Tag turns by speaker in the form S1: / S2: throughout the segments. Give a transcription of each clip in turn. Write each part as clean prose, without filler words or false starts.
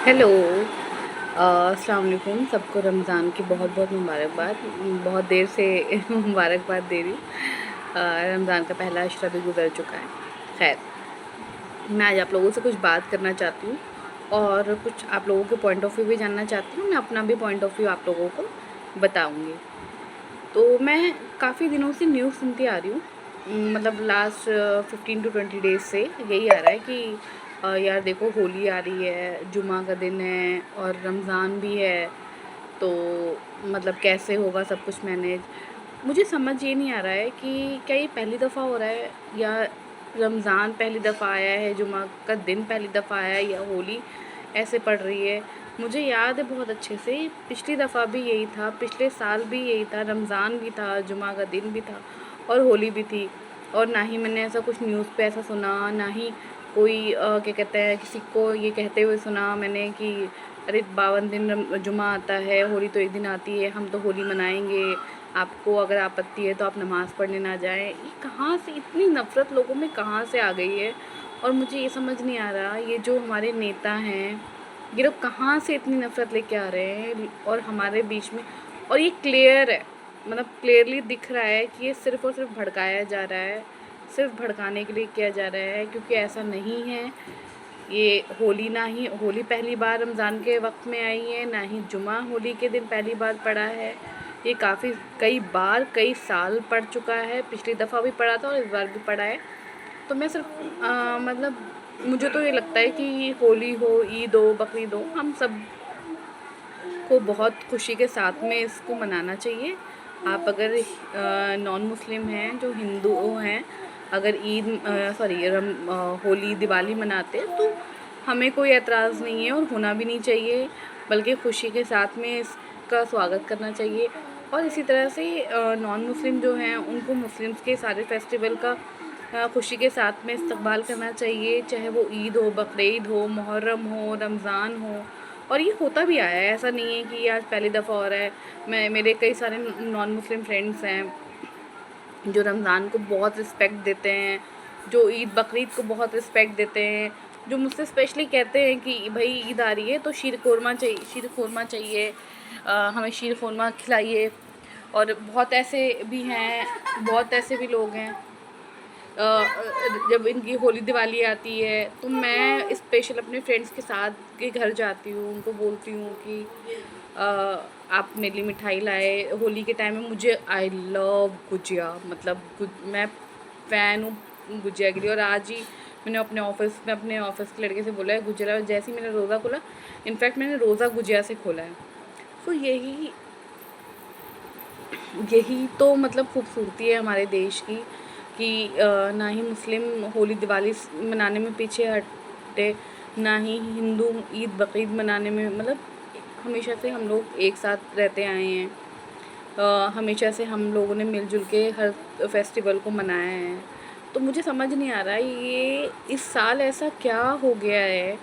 S1: Hello. अस्सलाम वालेकुम। सबको रमज़ान की बहुत बहुत मुबारकबाद। बहुत देर से मुबारकबाद दे रही हूँ। रमज़ान का पहला अशरा भी गुज़र चुका है। खैर, मैं आज आप लोगों से कुछ बात करना चाहती हूँ और कुछ आप लोगों के पॉइंट ऑफ व्यू भी जानना चाहती हूँ। मैं अपना भी पॉइंट ऑफ व्यू आप लोगों को बताऊँगी। तो मैं काफ़ी दिनों से न्यूज़ सुनती आ रही हूँ। मतलब लास्ट 15 to 20 डेज़ से यही आ रहा है कि यार देखो, होली आ रही है, जुमा का दिन है और रमज़ान भी है, तो मतलब कैसे होगा सब कुछ मैनेज। मुझे समझ ये नहीं आ रहा है कि क्या ये पहली दफ़ा हो रहा है, या रमज़ान पहली दफ़ा आया है, जुमा का दिन पहली दफ़ा आया है, या होली ऐसे पड़ रही है। मुझे याद है बहुत अच्छे से, पिछली दफ़ा भी यही था, पिछले साल भी यही था, रमज़ान भी था, जुमा का दिन भी था और होली भी थी। और ना ही मैंने ऐसा कुछ न्यूज़ पे ऐसा सुना, ना ही कोई क्या कहते हैं, किसी को ये कहते हुए सुना मैंने कि अरे 52 दिन जुमा आता है, होली तो एक दिन आती है, हम तो होली मनाएंगे, आपको अगर आपत्ति है तो आप नमाज़ पढ़ने ना जाएं। ये कहाँ से इतनी नफ़रत लोगों में कहाँ से आ गई है? और मुझे ये समझ नहीं आ रहा, ये जो हमारे नेता हैं, ये लोग कहाँ से इतनी नफ़रत लेके आ रहे हैं और हमारे बीच में। और ये क्लियर है, मतलब क्लियरली दिख रहा है कि ये सिर्फ़ और सिर्फ भड़काया जा रहा है, सिर्फ भड़काने के लिए किया जा रहा है, क्योंकि ऐसा नहीं है। ये होली, ना ही होली पहली बार रमज़ान के वक्त में आई है, ना ही जुमा होली के दिन पहली बार पड़ा है। ये काफ़ी कई बार कई साल पड़ चुका है, पिछली दफ़ा भी पड़ा था और इस बार भी पड़ा है। तो मैं सिर्फ मतलब मुझे तो ये लगता है कि होली हो, ईद हो, बकरीद हो, हम सब को बहुत खुशी के साथ में इसको मनाना चाहिए। आप अगर नॉन मुस्लिम हैं, जो हिंदू हैं, अगर ईद सॉरी होली दिवाली मनाते हैं तो हमें कोई एतराज़ नहीं है और होना भी नहीं चाहिए, बल्कि खुशी के साथ में इसका स्वागत करना चाहिए। और इसी तरह से नॉन मुस्लिम जो हैं, उनको मुस्लिम्स के सारे फेस्टिवल का खुशी के साथ में इस्तकबाल करना चाहिए, चाहे वो ईद हो, बकरीद हो, मुहर्रम हो, रमज़ान हो। और ये होता भी आया है, ऐसा नहीं है कि ये आज पहली दफ़ा हो रहा है। मेरे कई सारे नॉन मुस्लिम फ्रेंड्स हैं जो रमज़ान को बहुत रिस्पेक्ट देते हैं, जो ईद बकरीद को बहुत रिस्पेक्ट देते हैं, जो मुझसे स्पेशली कहते हैं कि भाई ईद आ रही है तो शीर कोरमा चाहिए, शीर खोरमा चाहिए, हमें शीर खोरमा खिलाइए। और बहुत ऐसे भी हैं, बहुत ऐसे भी लोग हैं, जब इनकी होली दिवाली आती है तो मैं स्पेशल अपने फ्रेंड्स के साथ के घर जाती हूँ, उनको बोलती हूँ कि अ, आप मेरे लिए मिठाई लाए। होली के टाइम में मुझे आई लव गुजिया, मतलब मैं फ़ैन हूँ गुजिया के लिए। और आज ही मैंने अपने ऑफिस के लड़के से बोला है गुजिया, जैसे ही मैंने रोज़ा खोला, इनफैक्ट मैंने रोज़ा गुजिया से खोला है। तो यही यही तो मतलब खूबसूरती है हमारे देश की, कि ना ही मुस्लिम होली दिवाली मनाने में पीछे हटे, ना ही हिंदू ईद बकरीद मनाने में, मतलब हमेशा से हम लोग एक साथ रहते आए हैं। हमेशा से हम लोगों ने मिलजुल के हर फेस्टिवल को मनाया है। तो मुझे समझ नहीं आ रहा ये इस साल ऐसा क्या हो गया है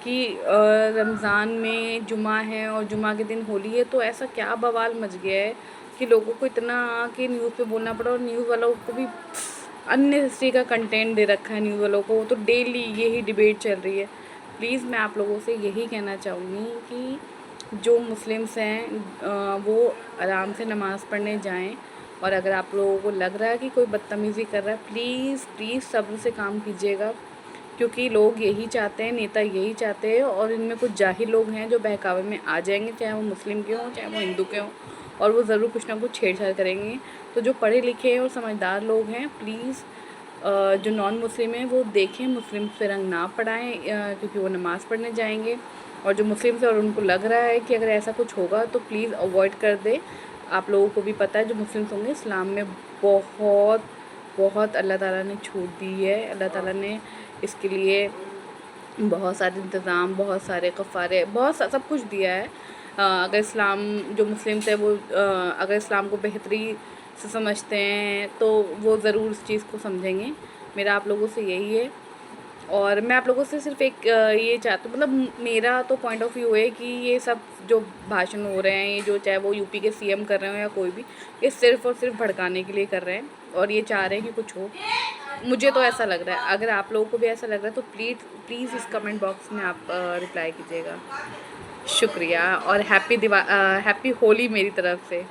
S1: कि रमज़ान में जुमा है और जुमा के दिन होली है, तो ऐसा क्या बवाल मच गया है कि लोगों को इतना कि न्यूज़ पे बोलना पड़ा। और न्यूज़ वालों को भी अननेसेसरी का कंटेंट दे रखा है न्यूज़ वालों को, तो डेली यही डिबेट चल रही है। प्लीज़ मैं आप लोगों से यही कहना चाहूँगी कि जो मुस्लिम्स हैं वो आराम से नमाज़ पढ़ने जाएं। और अगर आप लोगों को लग रहा है कि कोई बदतमीज़ी कर रहा है, प्लीज़ प्लीज़ सब्र से काम कीजिएगा, क्योंकि लोग यही चाहते हैं, नेता यही चाहते हैं, और इनमें कुछ जाहिल लोग हैं जो बहकावे में आ जाएंगे, चाहे वो मुस्लिम के हों चाहे वो हिंदू के हों, और वो ज़रूर कुछ ना कुछ छेड़छाड़ करेंगे। तो जो पढ़े लिखे हैं और समझदार लोग हैं, प्लीज़ जो नॉन मुस्लिम हैं वो देखें, मुस्लिम पे रंग ना पड़ाएं, क्योंकि वो नमाज़ पढ़ने जाएंगे। और जो मुस्लिम्स हैं और उनको लग रहा है कि अगर ऐसा कुछ होगा तो प्लीज़ अवॉइड कर दे। आप लोगों को भी पता है, जो मुस्लिम्स होंगे, इस्लाम में बहुत बहुत अल्लाह ताला ने छूट दी है। अल्लाह ताला ने इसके लिए बहुत सारे इंतज़ाम, बहुत सारे कफ़ारे, सब कुछ दिया है। अगर इस्लाम, जो मुस्लिम्स हैं वो अगर इस्लाम को बेहतरी से समझते हैं तो वो ज़रूर इस चीज़ को समझेंगे। मेरा आप लोगों से यही है। और मैं आप लोगों से सिर्फ़ एक ये चाहती हूँ, मतलब मेरा तो पॉइंट ऑफ व्यू है कि ये सब जो भाषण हो रहे हैं, ये जो चाहे वो यूपी के सीएम कर रहे हो या कोई भी, ये सिर्फ़ और सिर्फ भड़काने के लिए कर रहे हैं और ये चाह रहे हैं कि कुछ हो। मुझे तो ऐसा लग रहा है, अगर आप लोगों को भी ऐसा लग रहा है तो प्लीज़ इस कमेंट बॉक्स में आप रिप्लाई कीजिएगा। शुक्रिया और हैप्पी होली मेरी तरफ से।